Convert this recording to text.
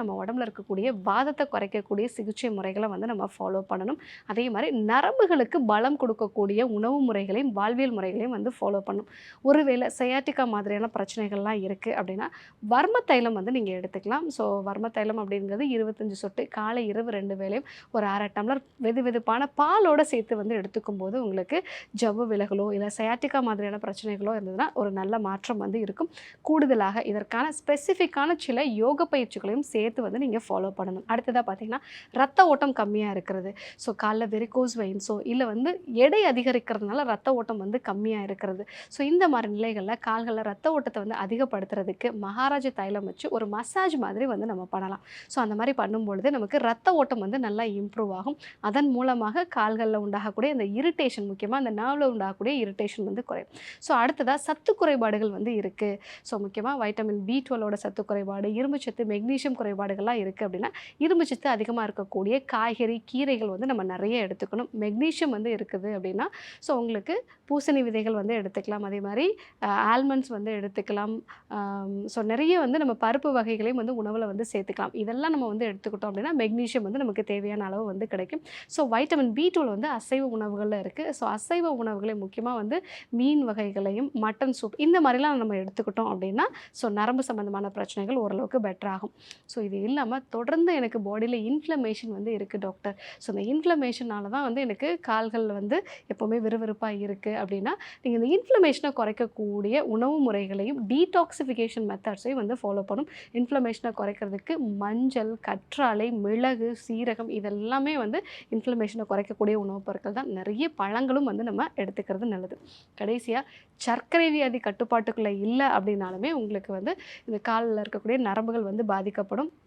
நம்ம உடம்புல இருக்கக்கூடிய வாதத்தை குறைக்கக்கூடிய சிகிச்சை முறைகளை வந்து நம்ம ஃபாலோ பண்ணணும். அதே மாதிரி நரம்புகளுக்கு பலம் கொடுக்கக்கூடிய உணவு முறைகளையும் வாழ்வியல் முறைகளையும் வந்து ஃபாலோ பண்ணணும். ஒருவேளை சயாட்டிக்கா மாதிரியான பிரச்சனைகள்லாம் இருக்குது அப்படின்னா வர்ம தைலம் வந்து நீங்கள் எடுத்துக்கலாம். ஸோ வர்ம தைலம் அப்படிங்கிறது 25 சொட்டு காலை இரவு 2 வேளையும் ஒரு 1/2 டம்ளர் வெது வெதுப்பான பாலோடு சேர்த்து வந்து எடுத்துக்கும் போது உங்களுக்கு ஜவ்வு விலகலோ இல்லை சயாட்டிக்கா மாதிரியான பிரச்சனைகளோ இருந்ததுன்னா ஒரு நல்ல மாற்றம் வந்து இருக்கும். கூடுதலாக இதற்கான ஸ்பெசிஃபிக்கான சில யோக பயிற்சிகளையும் சேர்த்து வந்து நீங்கள் ஃபாலோ பண்ணணும். அடுத்ததாக பார்த்தீங்கன்னா ரத்த ஓட்டம் கம்மியாக இருக்கிறது. ஸோ காலைல வெரிகோஸ் வெயின்ஸோ இல்லை வந்து எடை அதிகரிக்கிறதுனால ரத்த ஓட்டம் வந்து கம்மியாக இருக்கிறது. ஸோ இந்த மாதிரி நிலைகளில் கால்களில் ரத்த ஓட்டத்தை வந்து அதிகப்படுத்துறதுக்கு மகாராஜ தைலம் வச்சு ஒரு மசாஜ் மாதிரி வந்து நம்ம பண்ணலாம். ஸோ அந்த மாதிரி பண்ணும்பொழுது நமக்கு ரத்த ஓட்டம் வந்து நல்லா இம்ப்ரூவ் ஆகும். அதன் மூலமாக கால்களில் உண்டாகக்கூடிய இந்த இரிட்டேஷன், முக்கியமாக அந்த நர்வில் உண்டாகக்கூடிய இரிட்டேஷன் வந்து குறையும். ஸோ அடுத்ததாக சத்து குறைபாடுகள் வந்து இருக்குது. ஸோ முக்கியமாக வைட்டமின் B12ஓட சத்து குறைபாடு, இரும்புச்சத்து, மெக்னீஷியம் குறைபாடுகள்லாம் இருக்குது அப்படின்னா இரும்புச்சத்து அதிகமாக இருக்கக்கூடிய காய்கறி கீரைகள் வந்து நம்ம நிறைய எடுத்துக்கணும். மெக்னீஷியம் வந்து இருக்குது அப்படின்னா ஸோ உங்களுக்கு பூசணி விதைகள் வந்து எடுத்துக்கலாம். அதே மாதிரி ஆல்மண்ட்ஸ் வந்து எடுத்துக்கலாம். ஸோ நிறைய வந்து நம்ம பருப்பு வகைகளையும் வந்து உணவில் வந்து சேர்த்துக்கலாம். இதெல்லாம் நம்ம வந்து எடுத்துக்கிட்டோம் அப்படின்னா மெக்னீஷியம் வந்து நமக்கு தேவையான அளவு வந்து கிடைக்கும். ஸோ வைட்டமின் B12 வந்து அசைவ உணவுகளில் இருக்குது. ஸோ அசைவ உணவுகளை முக்கியமாக வந்து மீன் வகைகளையும் மட்டன் சூப் இந்த மாதிரிலாம் நம்ம எடுத்துக்கிட்டோம் அப்படின்னா ஸோ நரம்பு சம்மந்தமான பிரச்சனைகள் ஓரளவுக்கு பெட்டர் ஆகும். ஸோ இது இல்லாமல் தொடர்ந்து எனக்கு பாடியில் இன்ஃப்ளமேஷன் வந்து இருக்குது டாக்டர். ஸோ இந்த இன்ஃப்ளமேஷனால தான் வந்து எனக்கு கால்கள் வந்து எப்போவுமே விறுவிறுப்பாக இருக்குது அப்படின்னா நீங்கள் இந்த இன்ஃப்ளமேஷனை குறைக்கக்கூடிய உணவு முறைகளையும் டீடாக்சிஃபிகேஷன் மெத்தட்ஸையும் வந்து ஃபாலோ பண்ணும். இன்ஃப்ளமேஷனை குறைக்கிறதுக்கு மஞ்சள், கற்றாழை, மிளகு, சீரகம் இதெல்லாமே வந்து இன்ஃப்ளமேஷனை குறைக்கக்கூடிய உணவுப் பொருட்கள் தான். நிறைய பழங்களும் வந்து நம்ம எடுத்துக்கிறது நல்லது. கடைசியாக சர்க்கரை வியாதி கட்டுப்பாட்டுக்குள்ளே இல்லை அப்படின்னாலுமே உங்களுக்கு வந்து இந்த காலில் இருக்கக்கூடிய நரம்புகள் வந்து பாதிக்கப்படும்.